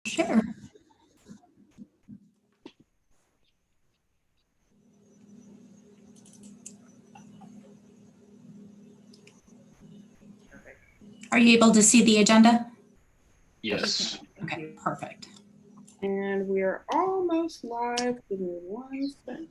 Share. Are you able to see the agenda? Yes. Okay, perfect. And we are almost live. Give me 1 second.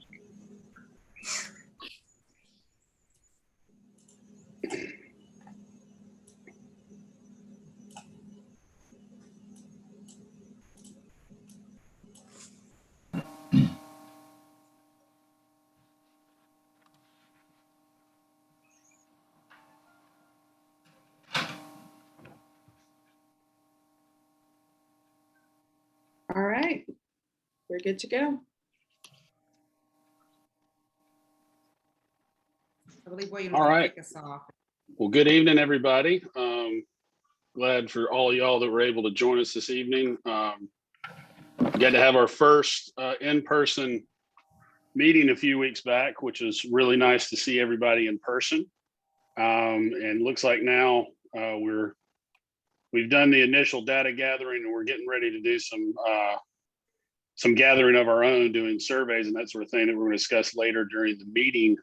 All right, we're good to go. I believe William All right. kick us off. Well, good evening, everybody. Glad for all of y'all that were able to join us this evening. We got to have our first in-person meeting a few weeks back, which is really nice to see everybody in person. And looks like now we've done the initial data gathering, and we're getting ready to do some gathering of our own, doing surveys and that sort of thing that we're going to discuss later during the meeting.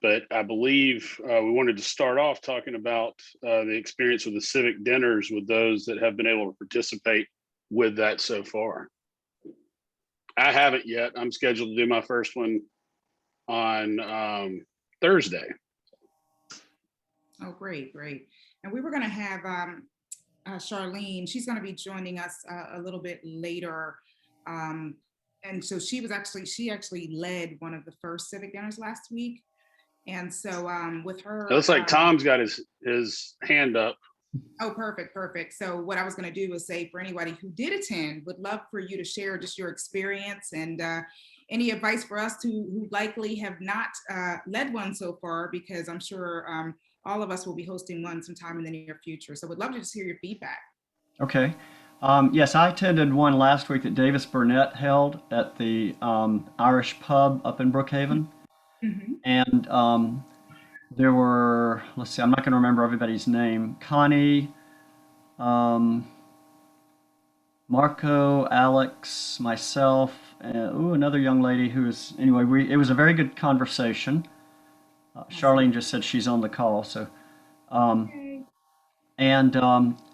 But I believe we wanted to start off talking about the experience with the civic dinners with those that have been able to participate with that so far. I haven't yet. I'm scheduled to do my first one on Thursday. Oh, great. And we were going to have Charlene. She's going to be joining us a little bit later. And so she actually led one of the first civic dinners last week. And so with her, it looks like Tom's got his hand up. Oh, perfect. So what I was going to do was say, for anybody who did attend, would love for you to share just your experience and any advice for us who likely have not led one so far, because I'm sure all of us will be hosting one sometime in the near future. So would love to just hear your feedback. Okay. Yes, I attended one last week that Davis Burnett held at the Irish Pub up in Brookhaven. Mm-hmm. And there were, let's see, I'm not going to remember everybody's name. Connie, Marco, Alex, myself, another young lady who was, anyway, it was a very good conversation. Charlene just said she's on the call, so. And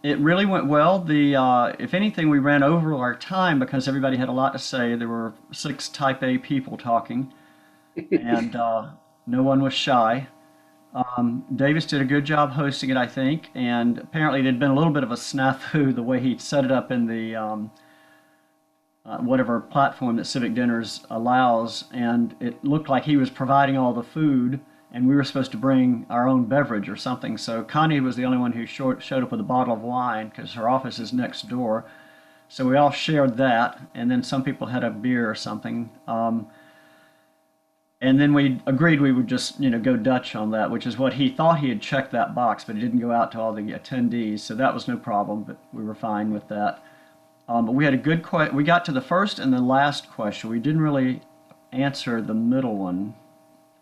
it really went well. If anything, we ran over our time because everybody had a lot to say. There were 6 type A people talking, and no one was shy. Davis did a good job hosting it, I think, and apparently there'd been a little bit of a snafu the way he'd set it up in the whatever platform that Civic Dinners allows, and it looked like he was providing all the food, and we were supposed to bring our own beverage or something. So Connie was the only one who showed up with a bottle of wine because her office is next door. So we all shared that, and then some people had a beer or something. And then we agreed we would just, go Dutch on that, which is what he thought he had checked that box, but it didn't go out to all the attendees. So that was no problem, but we were fine with that. But we had a good we got to the first and the last question. We didn't really answer the middle one,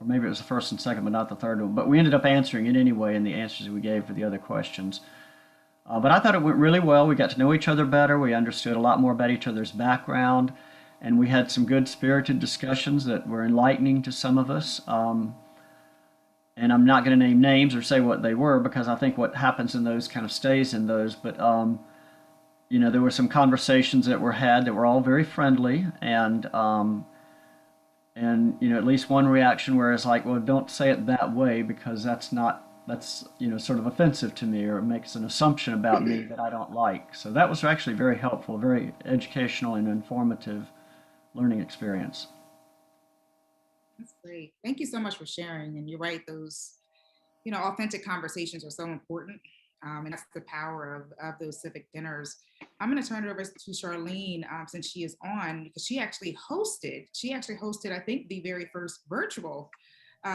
or maybe it was the first and second, but not the third one. But we ended up answering it anyway in the answers we gave for the other questions. But I thought it went really well. We got to know each other better. We understood a lot more about each other's background. And we had some good spirited discussions that were enlightening to some of us. And I'm not going to name names or say what they were because I think what happens in those kind of stays in those. But, there were some conversations that were had that were all very friendly. And at least one reaction where it's like, well, don't say it that way because that's sort of offensive to me, or it makes an assumption about me that I don't like. So that was actually very helpful, very educational and informative learning experience. That's great. Thank you so much for sharing. And you're right, those, authentic conversations are so important. And that's the power of those civic dinners. I'm going to turn it over to Charlene since she is on, because she actually hosted, I think, the very first virtual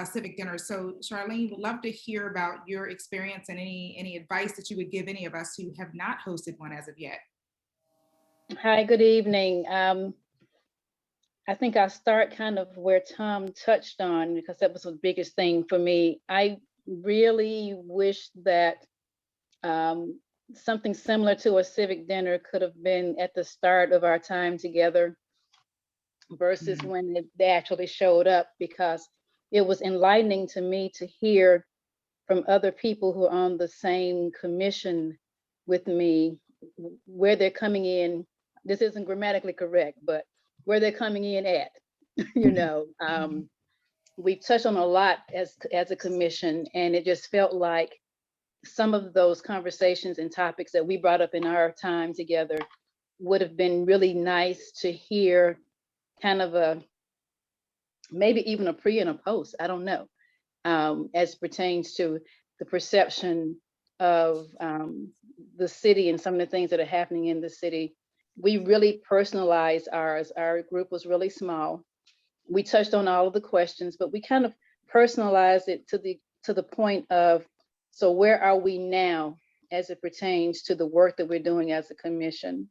civic dinner. So Charlene, would love to hear about your experience and any advice that you would give any of us who have not hosted one as of yet. Hi, good evening. I think I'll start kind of where Tom touched on, because that was the biggest thing for me. I really wish that something similar to a civic dinner could have been at the start of our time together versus when they actually showed up, because it was enlightening to me to hear from other people who are on the same commission with me where they're coming in. This isn't grammatically correct, but where they're coming in at, you know. We've touched on a lot as a commission, and it just felt like some of those conversations and topics that we brought up in our time together would have been really nice to hear, kind of a, maybe even a pre and a post, I don't know, as pertains to the perception of the city and some of the things that are happening in the city. We really personalized ours. Our group was really small. We touched on all of the questions, but we kind of personalized it to the point of, so where are we now as it pertains to the work that we're doing as a commission?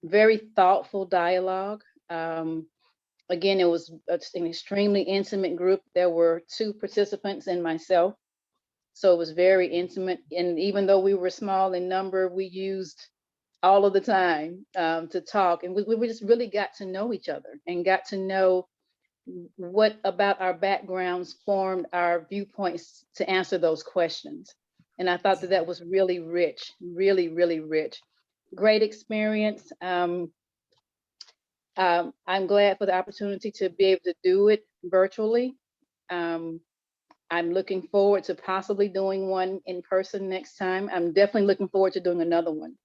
Very thoughtful dialogue. Again, it was an extremely intimate group. There were 2 participants and myself. So it was very intimate. And even though we were small in number, we used all of the time to talk. And we just really got to know each other and got to know what about our backgrounds formed our viewpoints to answer those questions. And I thought that that was really rich, really, really rich. Great experience. I'm glad for the opportunity to be able to do it virtually. I'm looking forward to possibly doing one in person next time. I'm definitely looking forward to doing another one.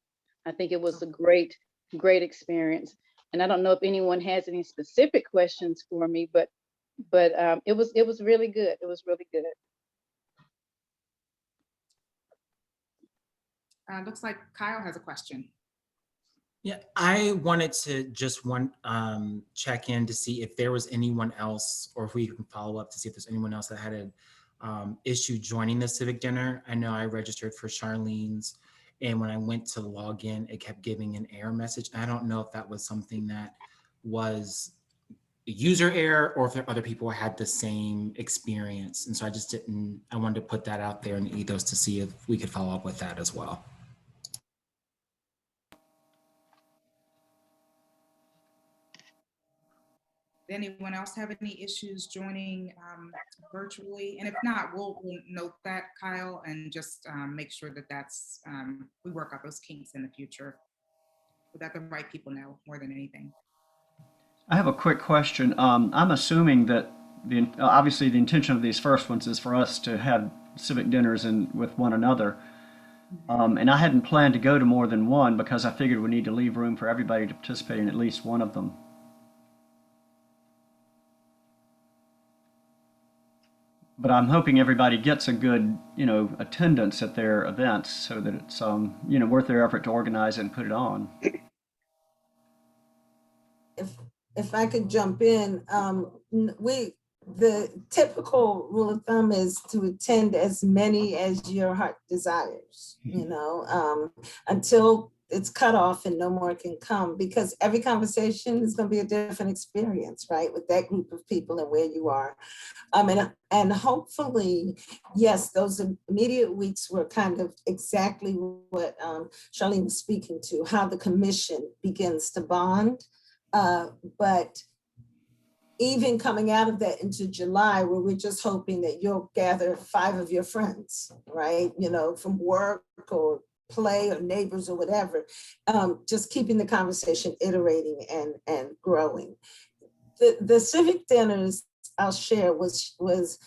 I think it was a great, great experience. And I don't know if anyone has any specific questions for me, but it was really good. It was really good. Looks like Kyle has a question. Yeah, I wanted to just check in to see if there was anyone else, or if we can follow up to see if there's anyone else that had an issue joining the civic dinner. I know I registered for Charlene's, and when I went to log in, it kept giving an error message. I don't know if that was something that was a user error or if other people had the same experience. And so I wanted to put that out there in the ethos to see if we could follow up with that as well. Did anyone else have any issues joining virtually? And if not, we'll note that, Kyle, and just make sure that that's, we work out those kinks in the future so that the right people know more than anything. I have a quick question. I'm assuming that obviously the intention of these first ones is for us to have civic dinners with one another. And I hadn't planned to go to more than one because I figured we need to leave room for everybody to participate in at least one of them. But I'm hoping everybody gets a good, attendance at their events so that it's, worth their effort to organize it and put it on. If I could jump in, the typical rule of thumb is to attend as many as your heart desires, until it's cut off and no more can come, because every conversation is going to be a different experience, right, with that group of people and where you are. And hopefully, yes, those immediate weeks were kind of exactly what Charlene was speaking to, how the commission begins to bond. But even coming out of that into July, where we're just hoping that you'll gather 5 of your friends, right, from work or play or neighbors or whatever, just keeping the conversation iterating and growing. The civic dinners, I'll share, was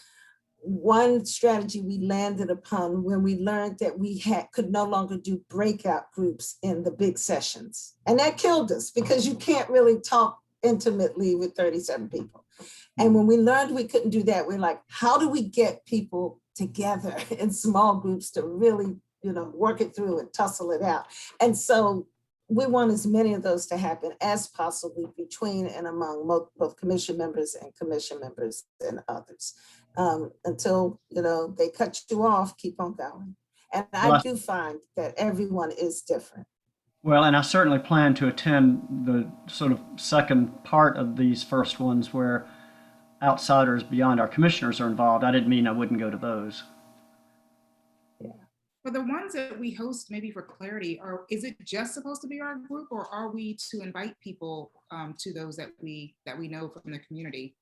one strategy we landed upon when we learned that we could no longer do breakout groups in the big sessions. And that killed us because you can't really talk intimately with 37 people. And when we learned we couldn't do that, we're like, how do we get people together in small groups to really, work it through and tussle it out? And so we want as many of those to happen as possibly between and among both commission members and others. Until, they cut you off, keep on going. And I do find that everyone is different. Well, and I certainly plan to attend the sort of second part of these first ones where outsiders beyond our commissioners are involved. I didn't mean I wouldn't go to those. Yeah. For the ones that we host, maybe for clarity, is it just supposed to be our group, or are we to invite people to those that we know from the community?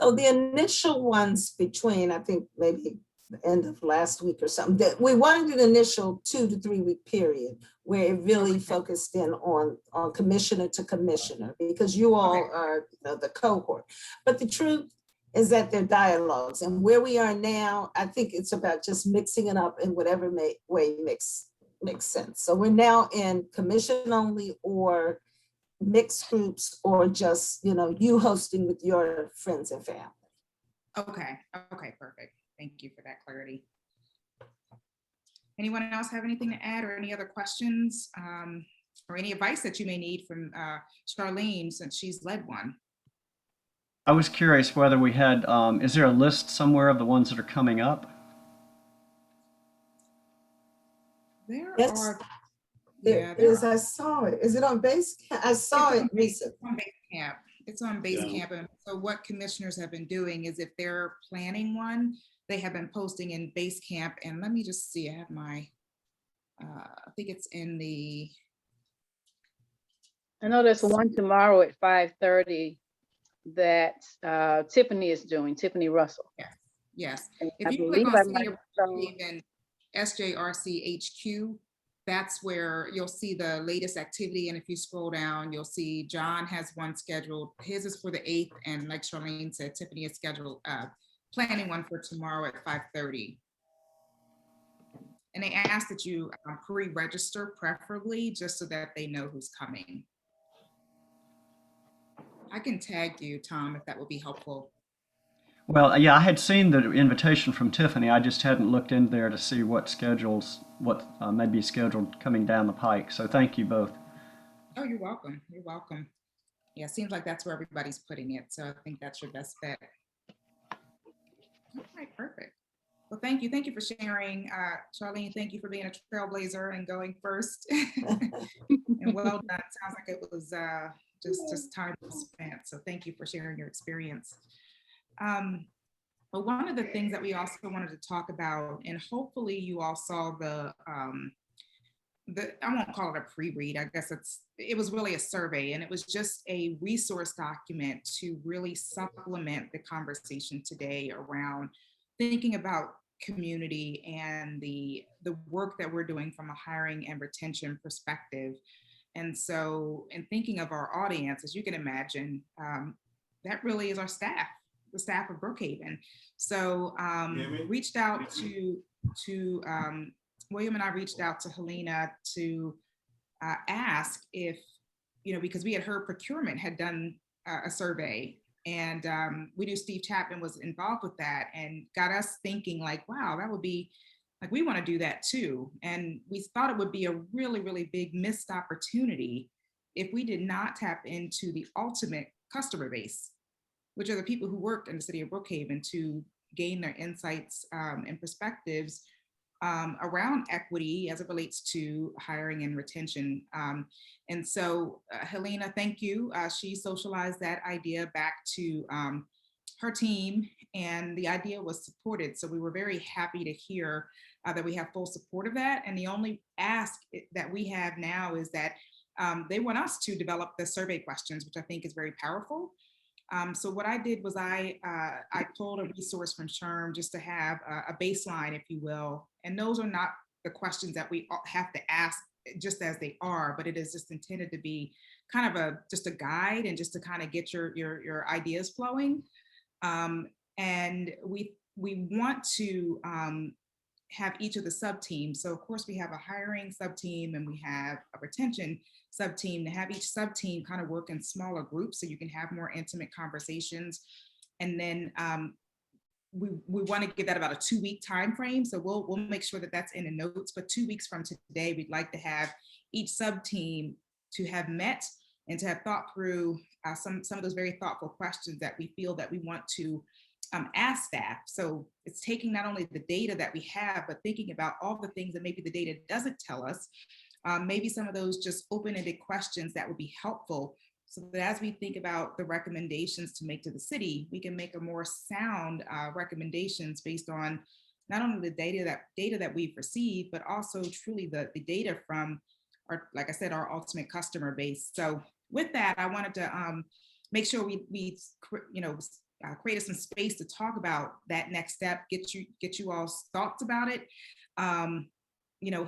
So the initial ones between, I think maybe the end of last week or something, that we wanted an initial 2 to 3 week period where it really focused in on commissioner to commissioner, because you all are, you know, the cohort. But the truth is that they're dialogues, and where we are now, I think it's about just mixing it up in whatever way makes sense. So we're now in commission only, or mixed groups, or just, you know, you hosting with your friends and family. Okay, perfect. Thank you for that clarity. Anyone else have anything to add, or any other questions, or any advice that you may need from Charlene, since she's led one? I was curious whether we had, is there a list somewhere of the ones that are coming up? There Yes. are. There There is, are. I saw it. Is it on Basecamp? I saw it recently. On Basecamp. It's on Basecamp. And so what commissioners have been doing is, if they're planning one, they have been posting in Basecamp. And let me just see, I have my, I think it's in the. I know there's one tomorrow at 5:30 that Tiffany is doing, Tiffany Russell. Yes. And If I you click believe on I City might of have Brookhaven SJRC HQ, that's where you'll see the latest activity. And if you scroll down, you'll see John has one scheduled. His is for the 8th. And like Charlene said, Tiffany is scheduled, planning one for tomorrow at 5:30. And they ask that you pre-register, preferably, just so that they know who's coming. I can tag you, Tom, if that would be helpful. Well, yeah, I had seen the invitation from Tiffany. I just hadn't looked in there to see what schedules, what may be scheduled coming down the pike. So thank you both. Oh, you're welcome. You're welcome. Yeah, it seems like that's where everybody's putting it. So I think that's your best bet. All right, perfect. Well, thank you. Thank you for sharing. Charlene, thank you for being a trailblazer and going first. And well done. Sounds like it was just time spent. So thank you for sharing your experience. But one of the things that we also wanted to talk about, and hopefully you all saw the I won't call it a pre-read, I guess it was really a survey, and it was just a resource document to really supplement the conversation today around thinking about community and the work that we're doing from a hiring and retention perspective. And so in thinking of our audience, as you can imagine, that really is our staff, the staff of Brookhaven. So reached out to William and I reached out to Helena to ask if, because we had heard procurement had done a survey, and we knew Steve Chapman was involved with that, and got us thinking like, wow, that would be like, we want to do that too. And we thought it would be a really, really big missed opportunity if we did not tap into the ultimate customer base, which are the people who worked in the city of Brookhaven, to gain their insights and perspectives around equity as it relates to hiring and retention. And so Helena, thank you. She socialized that idea back to her team, and the idea was supported. So we were very happy to hear that we have full support of that. And the only ask that we have now is that they want us to develop the survey questions, which I think is very powerful. So what I did was I pulled a resource from SHRM just to have a baseline, if you will. And those are not the questions that we have to ask just as they are, but it is just intended to be kind of just a guide, and just to kind of get your ideas flowing. And we want to have each of the sub teams. So of course we have a hiring sub team and we have a retention sub team, to have each sub team kind of work in smaller groups so you can have more intimate conversations. And then we want to give that about a 2-week time frame. So we'll make sure that that's in the notes, but 2 weeks from today, we'd like to have each sub team to have met and to have thought through some of those very thoughtful questions that we feel that we want to ask staff. So it's taking not only the data that we have, but thinking about all the things that maybe the data doesn't tell us. Maybe some of those just open-ended questions that would be helpful, so that as we think about the recommendations to make to the city, we can make a more sound recommendations based on not only the data that we've received, but also truly the data from our, like I said, our ultimate customer base. So with that, I wanted to make sure we created some space to talk about that next step, get you all's thoughts about it,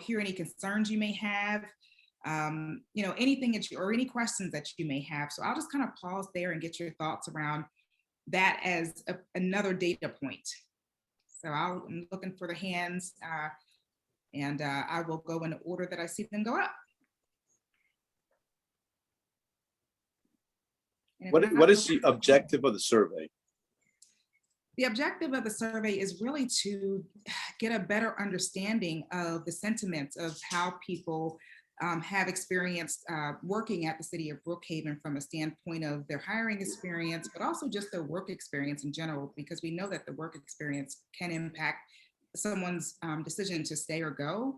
hear any concerns you may have, anything that or any questions that you may have. So I'll just kind of pause there and get your thoughts around that as another data point. So I'm looking for the hands, and I will go in the order that I see them go up. What is the objective of the survey? The objective of the survey is really to get a better understanding of the sentiments of how people have experienced working at the city of Brookhaven from a standpoint of their hiring experience, but also just their work experience in general, because we know that the work experience can impact someone's decision to stay or go.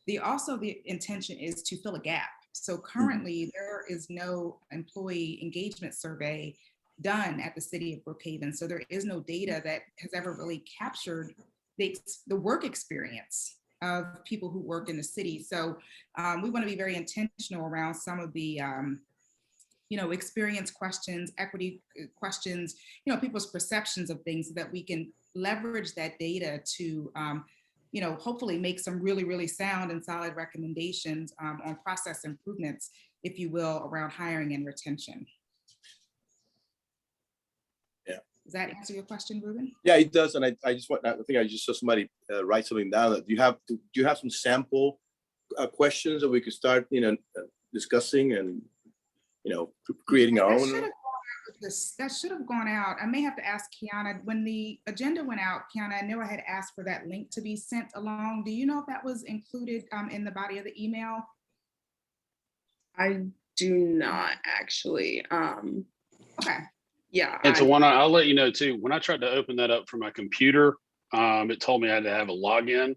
The intention is to fill a gap. So currently there is no employee engagement survey done at the city of Brookhaven. So there is no data that has ever really captured the work experience of people who work in the city. So we want to be very intentional around some of the experience questions, equity questions, people's perceptions of things, so that we can leverage that data to hopefully make some really, really sound and solid recommendations on process improvements, if you will, around hiring and retention. Yeah. Does that answer your question, Ruben? Yeah, it does. And I think I just saw somebody write something down. Do you have some sample questions that we could start, discussing and, creating our own? That should have gone out. I may have to ask Kiana, when the agenda went out, Kiana, I know I had asked for that link to be sent along. Do you know if that was included in the body of the email? I do not actually. Okay. Yeah. And so I'll let you know too, when I tried to open that up from my computer, it told me I had to have a login,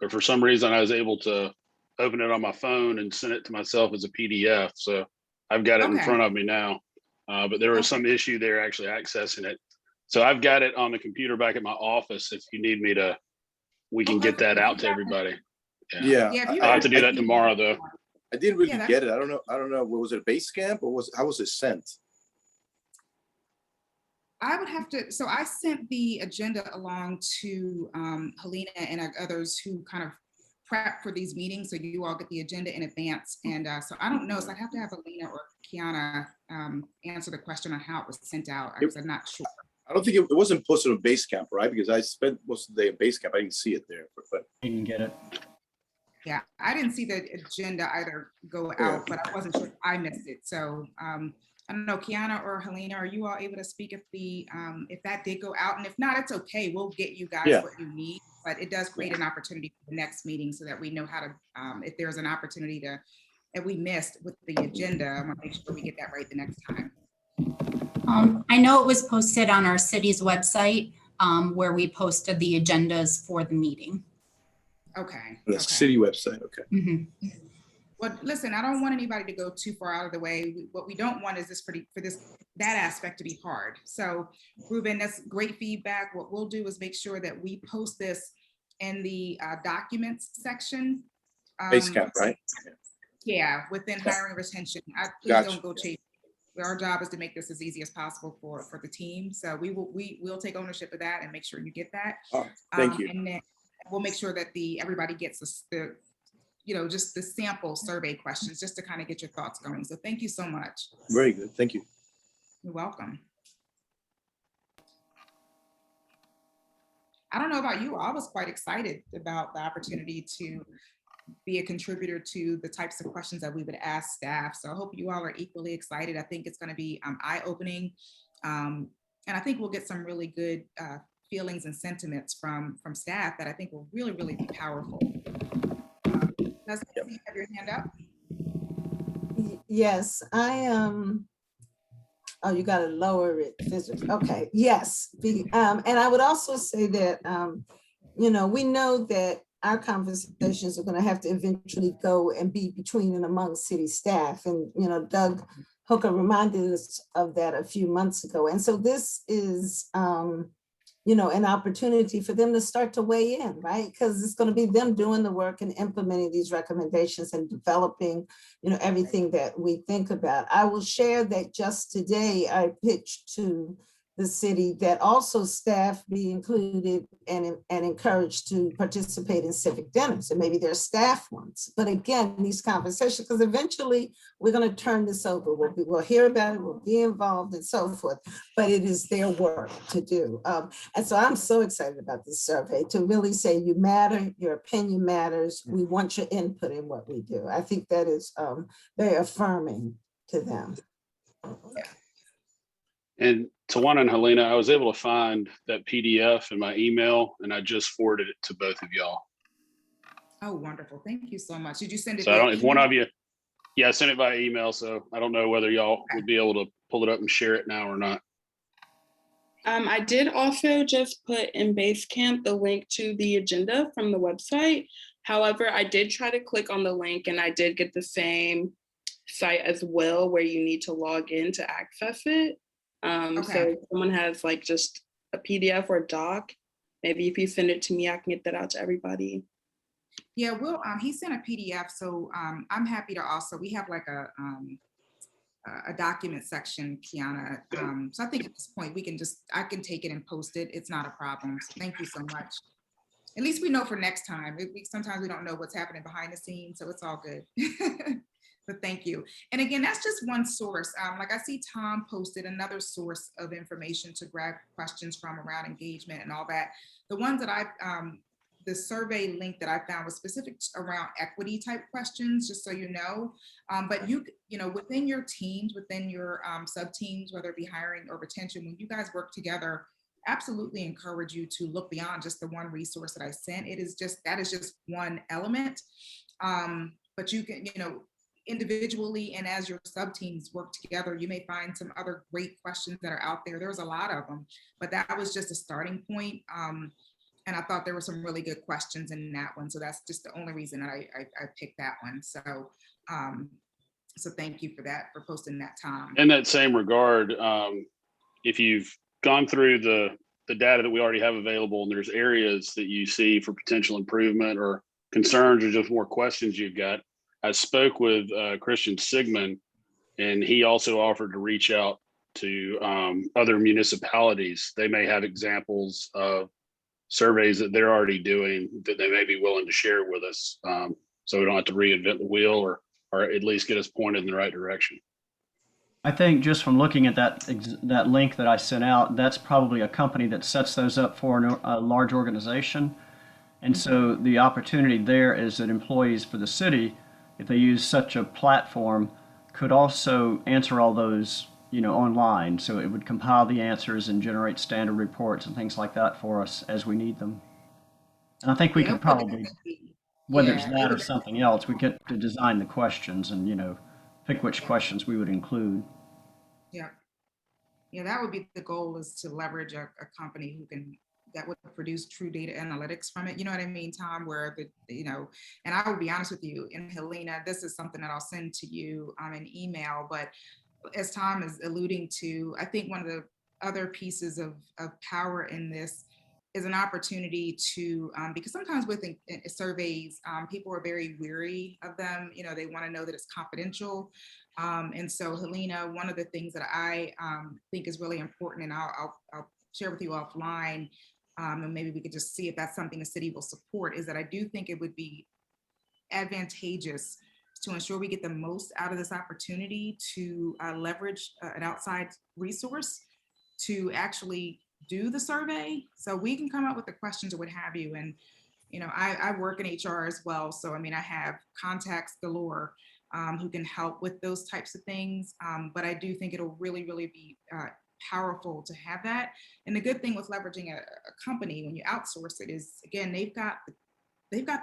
but for some reason I was able to open it on my phone and send it to myself as a PDF. So I've got it in front of me now. But there was some issue there actually accessing it. So I've got it on the computer back at my office. If you need me to, we can get that out to everybody. Yeah. I'll have to do that tomorrow though. I didn't really get it. I don't know. Was it a base camp or how was it sent? I would have to, so I sent the agenda along to Helena and others who kind of prep for these meetings, so you all get the agenda in advance. And so I don't know, so I'd have to have Helena or Kiana answer the question on how it was sent out, because I'm not sure. I don't think it wasn't posted on Basecamp, right? Because I spent most of the day at Basecamp. I didn't see it there. But You can get it. Yeah, I didn't see the agenda either go out, but I wasn't sure if I missed it. So I don't know, Kiana or Helena, are you all able to speak if that did go out? And if not, it's okay. We'll get you guys what you need, but it does create an opportunity for the next meeting so that we know how to, if there's an opportunity that we missed with the agenda, I'm gonna make sure we get that right the next time. I know it was posted on our city's website where we posted the agendas for the meeting. Okay. the city website, okay. Mm-hmm. Well, listen, I don't want anybody to go too far out of the way. What we don't want is that aspect to be hard. So Ruben, that's great feedback. What we'll do is make sure that we post this in the documents section. Basecamp, right? Yeah, within hiring and retention. Please don't go chase. Our job is to make this as easy as possible for the team. So we'll take ownership of that and make sure you get that. Oh, thank you. And then we'll make sure that everybody gets just the sample survey questions, just to kind of get your thoughts going. So thank you so much. Very good, thank you. You're welcome. I don't know about you, I was quite excited about the opportunity to be a contributor to the types of questions that we would ask staff. So I hope you all are equally excited. I think it's going to be eye-opening. And I think we'll get some really good feelings and sentiments from staff that I think will really, really be powerful. Does you have your hand up? Yes, I am. Oh, you got to lower it. Okay, yes. And I would also say that, we know that our conversations are going to have to eventually go and be between and among city staff. And, Doug Hooker reminded us of that a few months ago. And so this is an opportunity for them to start to weigh in, right? Because it's going to be them doing the work and implementing these recommendations and developing, everything that we think about. I will share that just today I pitched to the city that also staff be included and encouraged to participate in civic dinners, and maybe there's staff ones. But again, these conversations, because eventually we're going to turn this over. We'll hear about it, we'll be involved and so forth, but it is their work to do. And so I'm so excited about this survey to really say you matter, your opinion matters. We want your input in what we do. I think that is very affirming to them. And Tawana and Helena, I was able to find that PDF in my email, and I just forwarded it to both of y'all. Oh, wonderful. Thank you so much. Did you send it? So I don't, if one of you, yeah, I sent it by email. So I don't know whether y'all would be able to pull it up and share it now or not. I did also just put in Basecamp the link to the agenda from the website. However, I did try to click on the link and I did get the same site as well where you need to log in to access it. So if someone has like just a PDF or a doc, maybe if you send it to me, I can get that out to everybody. Yeah, well, he sent a PDF, so I'm happy to also, we have like a document section, Kiana. So I think at this point I can take it and post it. It's not a problem. So thank you so much. At least we know for next time. Sometimes we don't know what's happening behind the scenes, so it's all good. But thank you. And again, that's just one source. Like I see Tom posted another source of information to grab questions from around engagement and all that. The ones that the survey link that I found was specific around equity type questions, just so you know. But you know, within your teams, within your sub teams, whether it be hiring or retention, when you guys work together, absolutely encourage you to look beyond just the one resource that I sent. That is just one element. But you can, individually and as your sub teams work together, you may find some other great questions that are out there. There's a lot of them, but that was just a starting point. And I thought there were some really good questions in that one. So that's just the only reason that I picked that one. So, so thank you for that, for posting that, Tom. In that same regard, if you've gone through the data that we already have available and there's areas that you see for potential improvement or concerns or just more questions you've got, I spoke with Christian Sigmund, and he also offered to reach out to other municipalities. They may have examples of surveys that they're already doing that they may be willing to share with us, so we don't have to reinvent the wheel, or at least get us pointed in the right direction. I think just from looking at that link that I sent out, that's probably a company that sets those up for a large organization. And so the opportunity there is that employees for the city, if they use such a platform, could also answer all those, online. So it would compile the answers and generate standard reports and things like that for us as we need them. And I think we could probably, whether it's that or something else, we get to design the questions and, pick which questions we would include. Yeah. Yeah, that would be the goal, is to leverage a company that would produce true data analytics from it. You know what I mean, Tom? Where and I will be honest with you, and Helena, this is something that I'll send to you in email, but as Tom is alluding to, I think one of the other pieces of power in this is an opportunity to, because sometimes with surveys, people are very weary of them. They want to know that it's confidential. And so Helena, one of the things that I think is really important, and I'll share with you offline, and maybe we could just see if that's something the city will support, is that I do think it would be advantageous to ensure we get the most out of this opportunity to leverage an outside resource to actually do the survey. So we can come up with the questions or what have you. And, I work in HR as well. So, I have contacts galore who can help with those types of things. But I do think it'll really, really be powerful to have that. And the good thing with leveraging a company when you outsource it is, again, they've got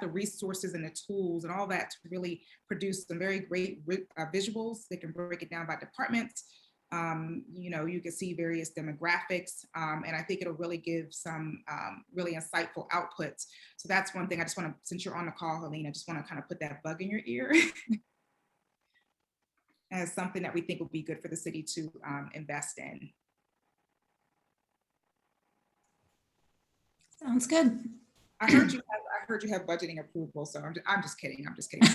the resources and the tools and all that to really produce some very great visuals. They can break it down by departments. You can see various demographics, and I think it'll really give some really insightful outputs. So that's one thing I just want to, since you're on the call, Helena, I just want to kind of put that bug in your ear as something that we think will be good for the city to invest in. Sounds good. I heard you have budgeting approval, so I'm just kidding. I'm just kidding.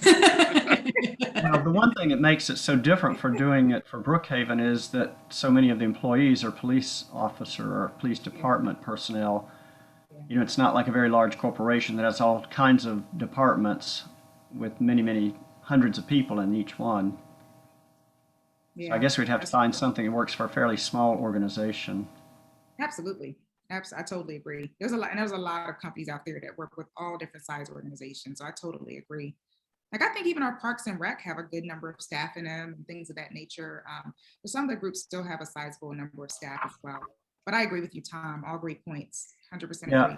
Now, the one thing that makes it so different for doing it for Brookhaven is that so many of the employees are police officer or police department personnel. You know, it's not like a very large corporation that has all kinds of departments with many, many hundreds of people in each one. So I guess we'd have to find something that works for a fairly small organization. Absolutely. I totally agree. There's a lot of companies out there that work with all different size organizations. So I totally agree. Like, I think even our Parks and Rec have a good number of staff in them and things of that nature. But some of the groups still have a sizable number of staff as well. But I agree with you, Tom. All great points. 100% Yeah.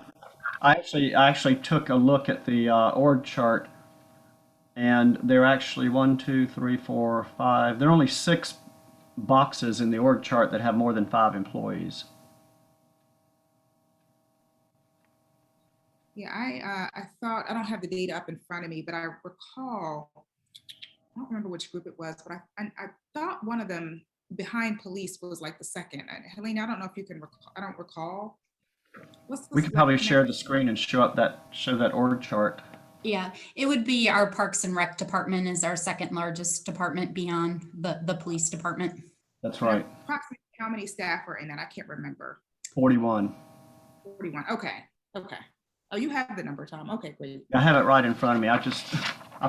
agree. I actually took a look at the org chart, and there are actually 1, 2, 3, 4, 5. There are only 6 boxes in the org chart that have more than 5 employees. Yeah, I thought, I don't have the data up in front of me, but I recall, I don't remember which group it was, but I thought one of them behind police was like the second. And Helena, I don't know if you can recall, I don't recall. We could probably share the screen and show that org chart. Yeah, it would be our Parks and Rec department is our second largest department beyond the police department. That's right. Approximately how many staff are in that? I can't remember. 41. 41. Okay. Okay. Oh, you have the number, Tom. Okay, great. I have it right in front of me. I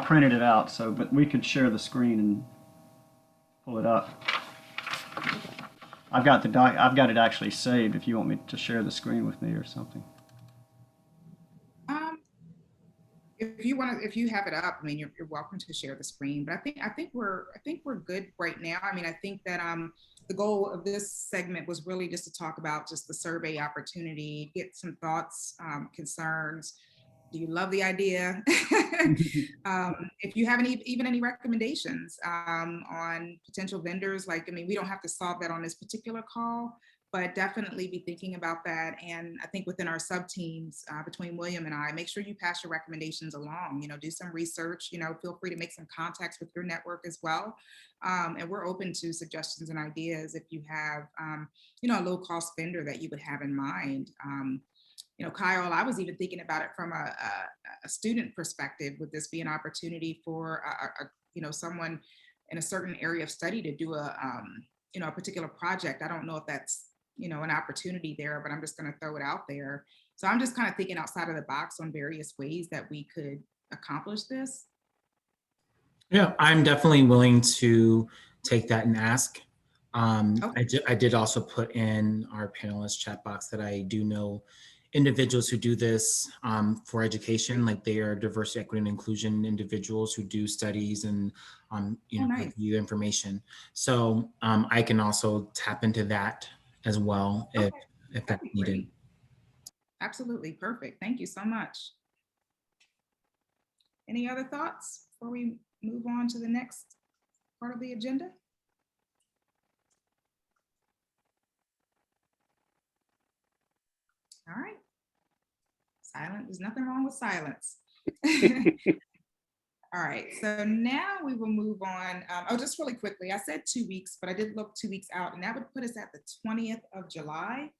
printed it out, but we could share the screen and pull it up. I've got it actually saved if you want me to share the screen with me or something. If you have it up, I mean, you're welcome to share the screen. But I think we're good right now. I mean, I think that the goal of this segment was really just to talk about just the survey opportunity, get some thoughts, concerns. Do you love the idea? If you have any recommendations on potential vendors, like, I mean, we don't have to solve that on this particular call, but definitely be thinking about that. And I think within our sub teams, between William and I, make sure you pass your recommendations along, you know, do some research, you know, feel free to make some contacts with your network as well. And we're open to suggestions and ideas if you have, you know, a low cost vendor that you would have in mind. You know, Kyle, I was even thinking about it from a student perspective. Would this be an opportunity for, you know, someone in a certain area of study to do you know, a particular project? I don't know if that's, you know, an opportunity there, but I'm just going to throw it out there. So I'm just kind of thinking outside of the box on various ways that we could accomplish this. Yeah, I'm definitely willing to take that and ask. Okay. I did also put in our panelist chat box that I do know individuals who do this for education, like they are diversity, equity, and inclusion individuals who do studies and you know, nice. review information. So I can also tap into that as well if that's needed. Great. Absolutely, perfect. Thank you so much. Any other thoughts before we move on to the next part of the agenda? All right. Silent. There's nothing wrong with silence. All right. So now we will move on. Oh, just really quickly. I said 2 weeks, but I did look 2 weeks out, and that would put us at the 20th of July.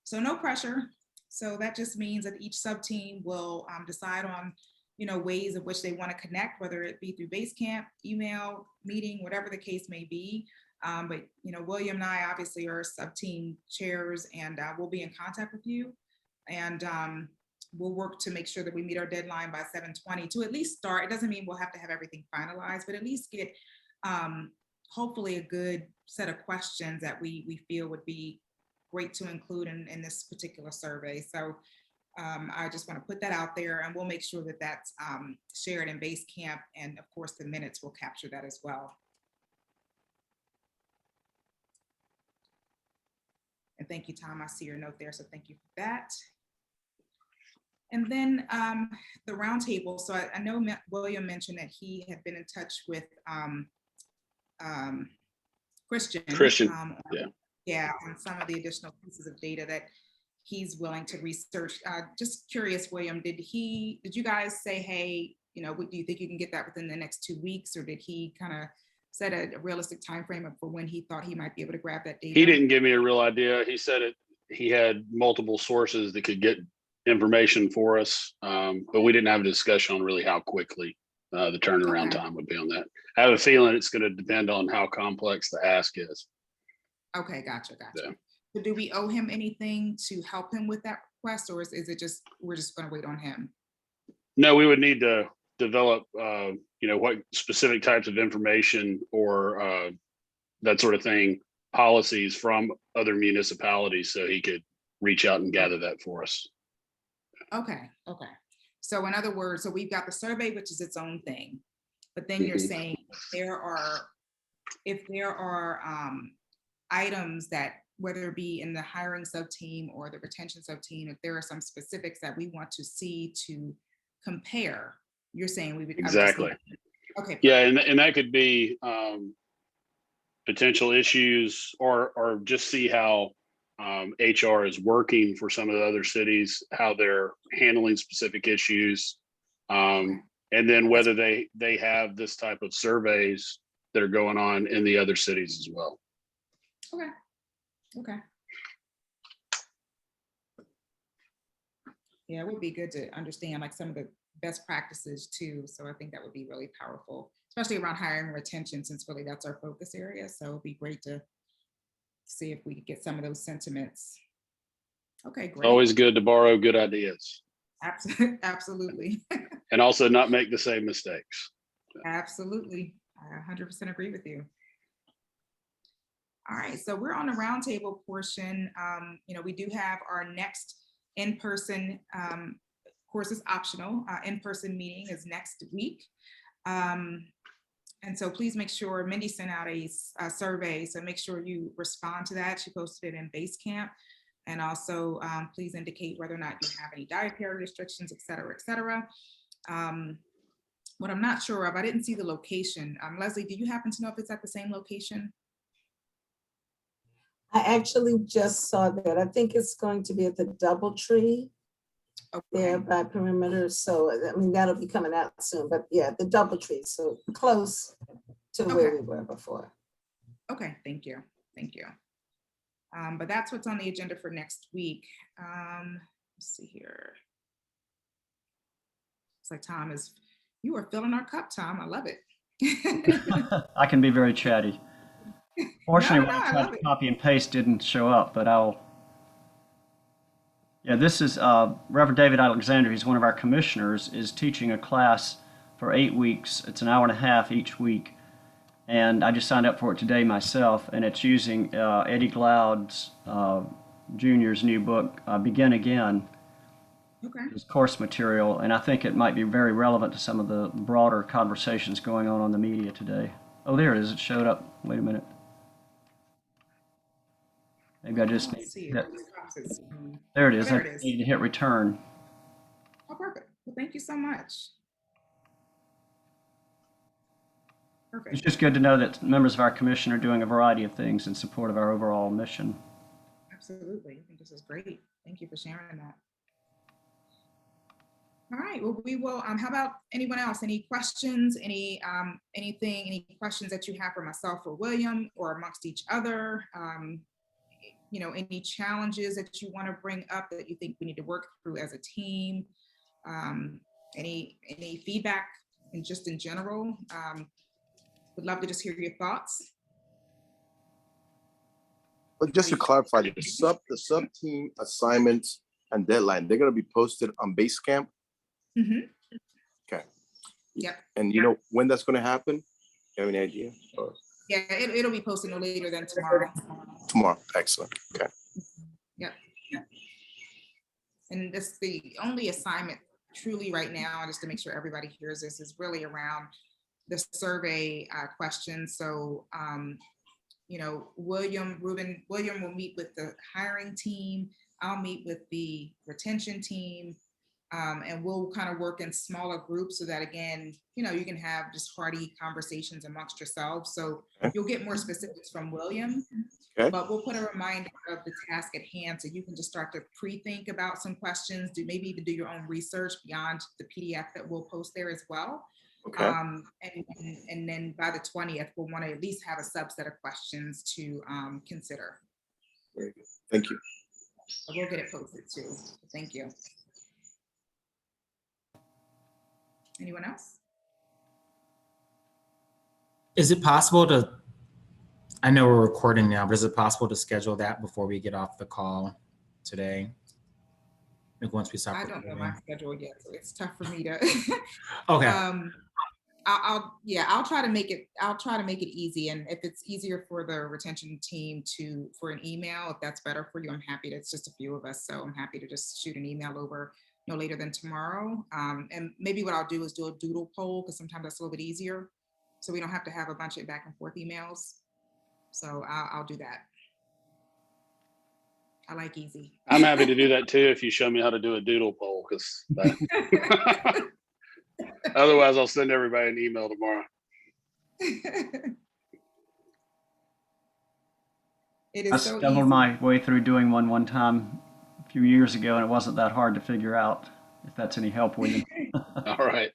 So no pressure. So that just means that each sub team will decide on, you know, ways of which they want to connect, whether it be through Basecamp, email, meeting, whatever the case may be. But, you know, William and I obviously are sub team chairs, and we'll be in contact with you. And we'll work to make sure that we meet our deadline by 7/20 to at least start. It doesn't mean we'll have to have everything finalized, but at least get hopefully a good set of questions that we feel would be great to include in this particular survey. So I just want to put that out there, and we'll make sure that that's shared in Basecamp, and of course the minutes will capture that as well. And thank you, Tom. I see your note there, so thank you for that. And then the roundtable. So I know William mentioned that he had been in touch with Christian. On some of the additional pieces of data that he's willing to research. Just curious, William, did you guys say, hey, you know, do you think you can get that within the next 2 weeks, or did he kind of set a realistic time frame for when he thought he might be able to grab that data? He didn't give me a real idea. He said he had multiple sources that could get information for us. But we didn't have a discussion on really how quickly the turnaround Okay. time would be on that. I have a feeling it's going to depend on how complex the ask is. Okay, gotcha. Yeah. So do we owe him anything to help him with that request, or is it just, we're just gonna wait on him? No, we would need to develop, what specific types of information or that sort of thing, policies from other municipalities, so he could reach out and gather that for us. Okay. So in other words, so we've got the survey, which is its own thing, but then you're saying if there are items that, whether it be in the hiring sub-team or the retention sub-team, if there are some specifics that we want to see to compare, you're saying we would. Exactly. Okay. Yeah, and that could be potential issues or just see how HR is working for some of the other cities, how they're handling specific issues. And then whether they have this type of surveys that are going on in the other cities as well. Okay. Yeah, it would be good to understand like some of the best practices too. So I think that would be really powerful, especially around hiring and retention, since really that's our focus area. So it'd be great to see if we could get some of those sentiments. Okay, great. Always good to borrow good ideas. Absolutely. And also not make the same mistakes. Absolutely. I 100% agree with you. All right, so we're on the roundtable portion. We do have our next in-person, course is optional. In-person meeting is next week. And so please make sure, Mindy sent out a survey, so make sure you respond to that. She posted it in Basecamp. And also please indicate whether or not you have any dietary restrictions, et cetera, et cetera. What I'm not sure of, I didn't see the location. Leslie, do you happen to know if it's at the same location? I actually just saw that. I think it's going to be at the DoubleTree there by Perimeter. So, I mean, that'll be coming out soon, but yeah, the DoubleTree. So close to where we were before. Okay, thank you. But that's what's on the agenda for next week. Let's see here. It's like Tom you are filling our cup, Tom. I love it. I can be very chatty. Fortunately, No, when I I tried love to it. copy and paste didn't show up, but yeah, this is Reverend David Alexander. He's one of our commissioners, is teaching a class for 8 weeks. It's an hour and a half each week. And I just signed up for it today myself, and it's using Eddie Glaude's Jr.'s new book, Begin Again, as course material. And I think it might be very relevant to some of the broader conversations going on the media today. Oh, there it is. It showed up. Wait a minute. Maybe I just need to hit. There it is. I need to hit return. Oh, perfect. Well, thank you so much. Perfect. It's just good to know that members of our commission are doing a variety of things in support of our overall mission. Absolutely. I think this is great. Thank you for sharing that. All right. Well, we will. How about anyone else? Any questions? Any questions that you have for myself or William or amongst each other? Any challenges that you want to bring up that you think we need to work through as a team? Any feedback and just in general? Would love to just hear your thoughts. But just to clarify, the sub team assignments and deadline, they're going to be posted on Basecamp. Okay. Yep. And you know when that's going to happen? You have any idea? Or? Yeah, it'll be posted no later than tomorrow. Tomorrow. Excellent. Okay. Yep. And this the only assignment truly right now, just to make sure everybody hears this, is really around the survey questions. So, William will meet with the hiring team. I'll meet with the retention team. And we'll kind of work in smaller groups so that, again, you can have just hearty conversations amongst yourselves. So you'll get more specifics from William, but we'll put a reminder of the task at hand so you can just start to pre-think about some questions, maybe even do your own research beyond the PDF that we'll post there as well. Okay. And then by the 20th, we'll want to at least have a subset of questions to consider. Very good. Thank you. So we'll get it posted too. Thank you. Anyone else? Is it possible to, I know we're recording now, but is it possible to schedule that before we get off the call today? Like once we stop I don't know my recording? schedule yet, so it's tough for me to. Okay, I'll try to make it easy. And if it's easier for the retention team for an email, if that's better for you, I'm happy. It's just a few of us. So I'm happy to just shoot an email over no later than tomorrow. And maybe what I'll do is do a doodle poll, because sometimes that's a little bit easier. So we don't have to have a bunch of back and forth emails. So I'll do that. I like easy. I'm happy to do that too if you show me how to do a doodle poll, because otherwise I'll send everybody an email tomorrow. It is I so stumbled easy. my way through doing one time a few years ago, and it wasn't that hard to figure out, if that's any help with you. All right.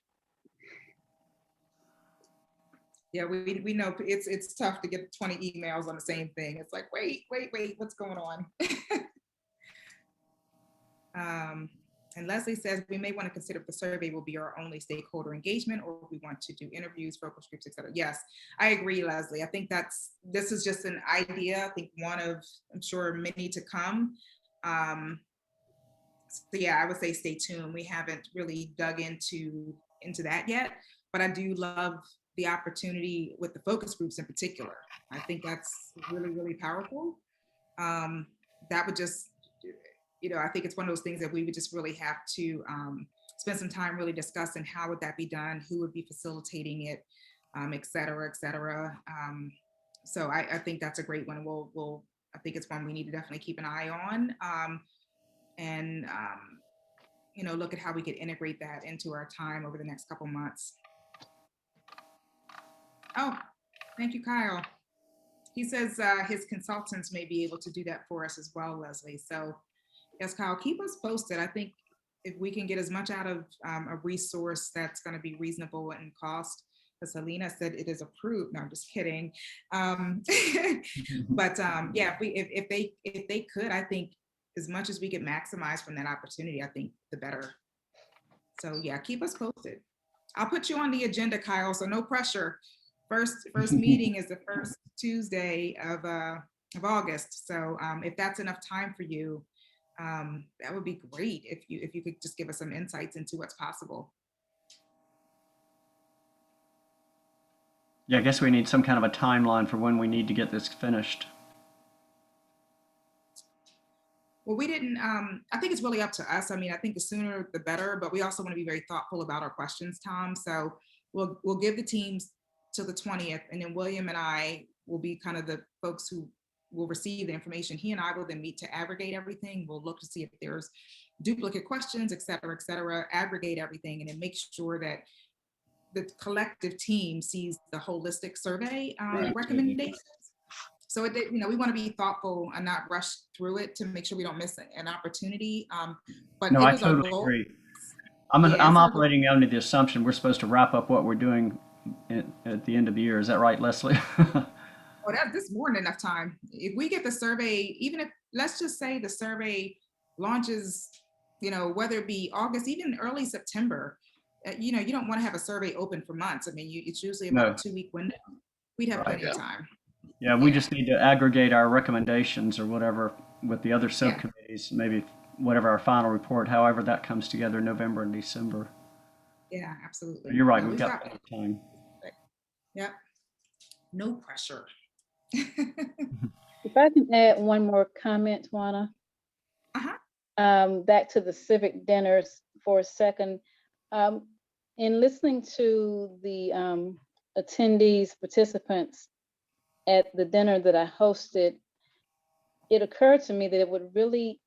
Yeah, we know it's tough to get 20 emails on the same thing. It's like, wait, what's going on? And Leslie says we may want to consider if the survey will be our only stakeholder engagement, or if we want to do interviews, focus groups, etc. Yes, I agree, Leslie. I think this is just an idea. I think one of, I'm sure, many to come. So yeah, I would say stay tuned. We haven't really dug into that yet, but I do love the opportunity with the focus groups in particular. I think that's really, really powerful. That would just, I think it's one of those things that we would just really have to spend some time really discussing how would that be done, who would be facilitating it, et cetera, et cetera. So I think that's a great one. I think it's one we need to definitely keep an eye on. And look at how we could integrate that into our time over the next couple months. Oh, thank you, Kyle. He says his consultants may be able to do that for us as well, Leslie. So yes, Kyle, keep us posted. I think if we can get as much out of a resource that's going to be reasonable in cost, because Helena said it is approved. No, I'm just kidding. But yeah, if they could, I think as much as we could maximize from that opportunity, I think the better. So yeah, keep us posted. I'll put you on the agenda, Kyle, so no pressure. First meeting is the first Tuesday of August. So if that's enough time for you, that would be great if you could just give us some insights into what's possible. Yeah, I guess we need some kind of a timeline for when we need to get this finished. Well, we didn't, I think it's really up to us. I mean, I think the sooner the better, but we also want to be very thoughtful about our questions, Tom. So we'll give the teams till the 20th, and then William and I will be kind of the folks who will receive the information. He and I will then meet to aggregate everything. We'll look to see if there's duplicate questions, et cetera, aggregate everything, and then make sure that the collective team sees the holistic survey recommendations. So we want to be thoughtful and not rush through it to make sure we don't miss an opportunity. But No, I totally agree. I'm operating under the assumption we're supposed to wrap up what we're doing at the end of the year. Is that right, Leslie? Well, this more than enough time. If we get the survey, even if, let's just say the survey launches, whether it be August, even early September, you don't want to have a survey open for months. I mean, it's usually about a 2-week window. We'd have plenty of time. Yeah, we just need to aggregate our recommendations or whatever with the other subcommittees, maybe whatever our final report, however that comes together, November and December. Yeah, absolutely. But you're right, we've got plenty of time. Yep. No pressure. If I can add one more comment, Juana. Back to the civic dinners for a second. In listening to the attendees, participants at the dinner that I hosted, it occurred to me that it would really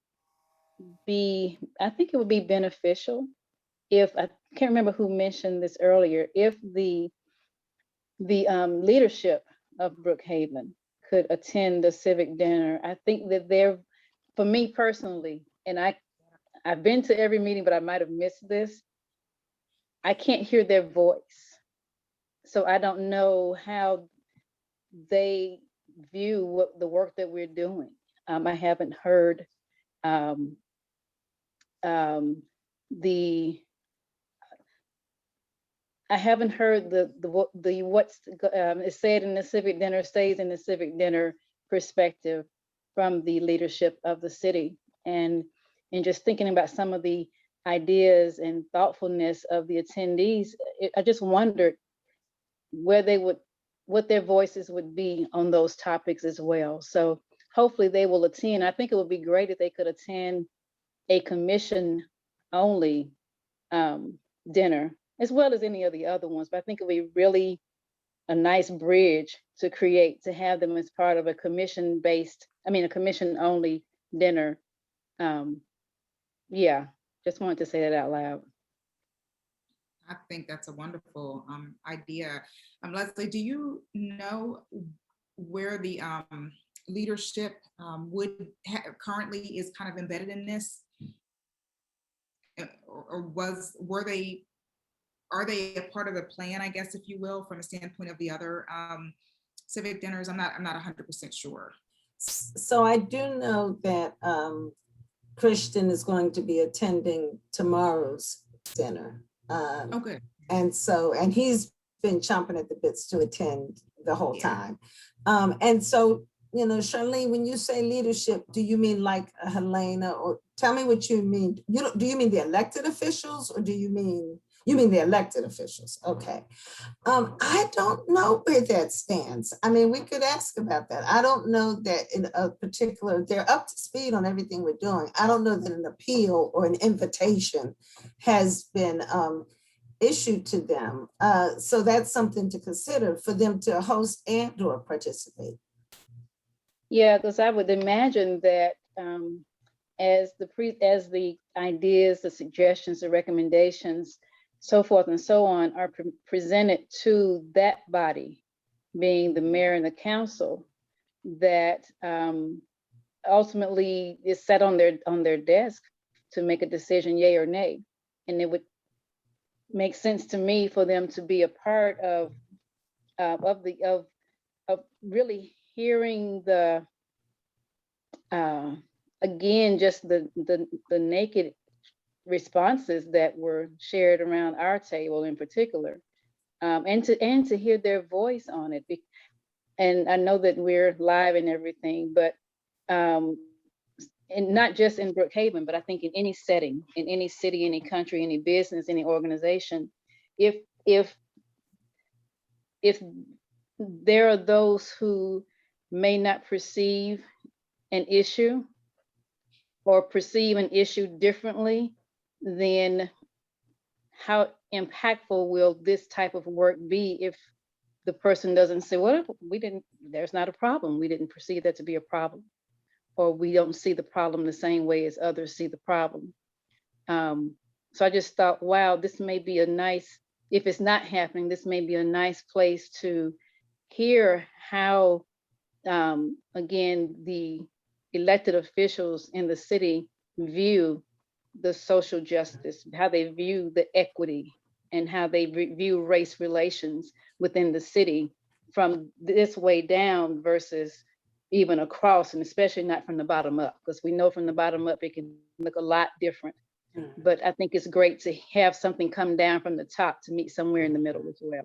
be, I think it would be beneficial if, I can't remember who mentioned this earlier, if the leadership of Brookhaven could attend the civic dinner. I think that for me personally, and I've been to every meeting, but I might have missed this, I can't hear their voice. So I don't know how they view the work that we're doing. I haven't heard the I haven't heard the what's is said in the civic dinner stays in the civic dinner perspective from the leadership of the city, and just thinking about some of the ideas and thoughtfulness of the attendees, I just wondered where they would, what their voices would be on those topics as well. So hopefully they will attend. I think it would be great if they could attend a commission only dinner, as well as any of the other ones. But I think it would be really a nice bridge to create, to have them as part of a commission only dinner. Yeah, just wanted to say that out loud. I think that's a wonderful idea. Leslie, do you know where the leadership currently is kind of embedded in this? Or are they a part of the plan, I guess, if you will, from the standpoint of the other civic dinners? I'm not 100% sure. So I do know that Christian is going to be attending tomorrow's dinner. Oh, good. And he's been chomping at the bits to attend the whole time. And so, Charlene, when you say leadership, do you mean like Helena, or tell me what you mean? Do you mean the elected officials, or do you mean the elected officials? Okay. I don't know where that stands. I mean, we could ask about that. I don't know that in a particular, they're up to speed on everything we're doing. I don't know that an appeal or an invitation has been issued to them. So that's something to consider for them to host and or participate. Yeah, because I would imagine that as the ideas, the suggestions, the recommendations, so forth and so on are presented to that body, being the mayor and the council, that ultimately is set on their desk to make a decision, yay or nay. And it would make sense to me for them to be a part of really hearing the again, just the naked responses that were shared around our table in particular, and to hear their voice on it. And I know that we're live and everything, but and not just in Brookhaven, but I think in any setting, in any city, any country, any business, any organization, if there are those who may not perceive an issue or perceive an issue differently, then how impactful will this type of work be if the person doesn't say, well, there's not a problem. We didn't perceive that to be a problem, or we don't see the problem the same way as others see the problem. So I just thought, wow, this may be a nice, if it's not happening, this may be a nice place to hear how, again, the elected officials in the city view the social justice, how they view the equity, and how they view race relations within the city from this way down versus even across, and especially not from the bottom up, because we know from the bottom up it can look a lot different. But I think it's great to have something come down from the top to meet somewhere in the middle as well.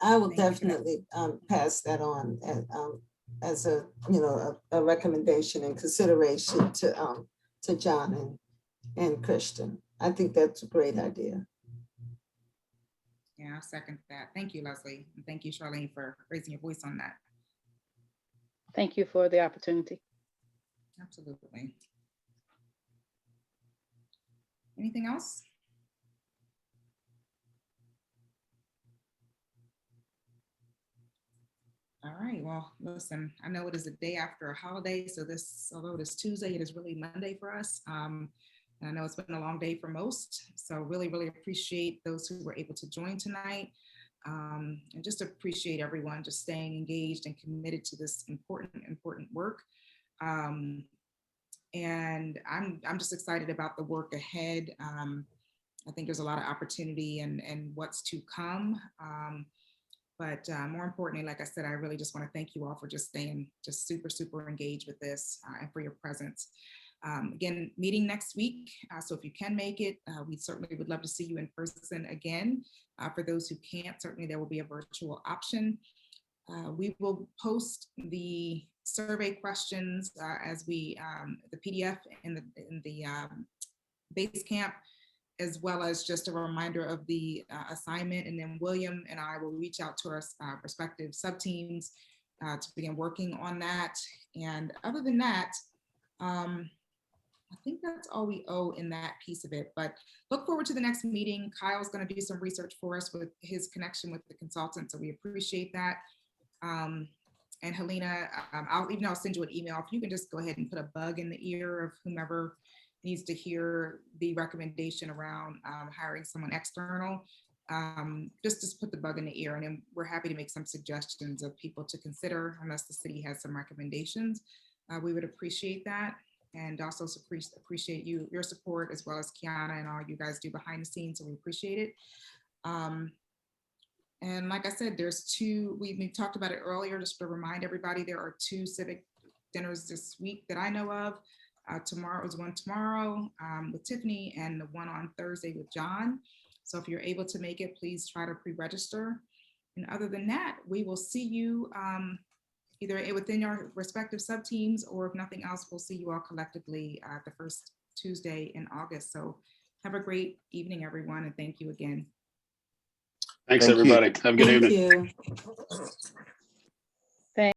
I will definitely pass that on as a recommendation and consideration to John and Christian. I think that's a great idea. Yeah, I second that. Thank you, Leslie. And thank you, Charlene, for raising your voice on that. Thank you for the opportunity. Absolutely. Anything else? All right, well, listen, I know it is a day after a holiday, so although it is Tuesday, it is really Monday for us. And I know it's been a long day for most, so really, really appreciate those who were able to join tonight. And just appreciate everyone just staying engaged and committed to this important work. And I'm just excited about the work ahead. I think there's a lot of opportunity and what's to come. But more importantly, like I said, I really just want to thank you all for just staying just super engaged with this and for your presence. Again, meeting next week. So if you can make it, we certainly would love to see you in person again. For those who can't, certainly there will be a virtual option. We will post the survey questions as we, the PDF in the Basecamp, as well as just a reminder of the assignment. And then William and I will reach out to our respective sub-teams to begin working on that. And other than that, I think that's all we owe in that piece of it, but look forward to the next meeting. Kyle's going to do some research for us with his connection with the consultant, so we appreciate that. And Helena, I'll send you an email. If you can just go ahead and put a bug in the ear of whomever needs to hear the recommendation around hiring someone external, just put the bug in the ear, and then we're happy to make some suggestions of people to consider unless the city has some recommendations. We would appreciate that. And also appreciate your support, as well as Kiana and all you guys do behind the scenes, so we appreciate it. And like I said, there's two, we talked about it earlier, just to remind everybody, there are 2 civic dinners this week that I know of. Tomorrow is one tomorrow with Tiffany, and the one on Thursday with John. So if you're able to make it, please try to pre-register. And other than that, we will see you either within your respective sub-teams, or if nothing else, we'll see you all collectively the first Tuesday in August. So have a great evening, everyone, and thank you again. Thanks, Thank you. everybody. Have a good evening. Thank you.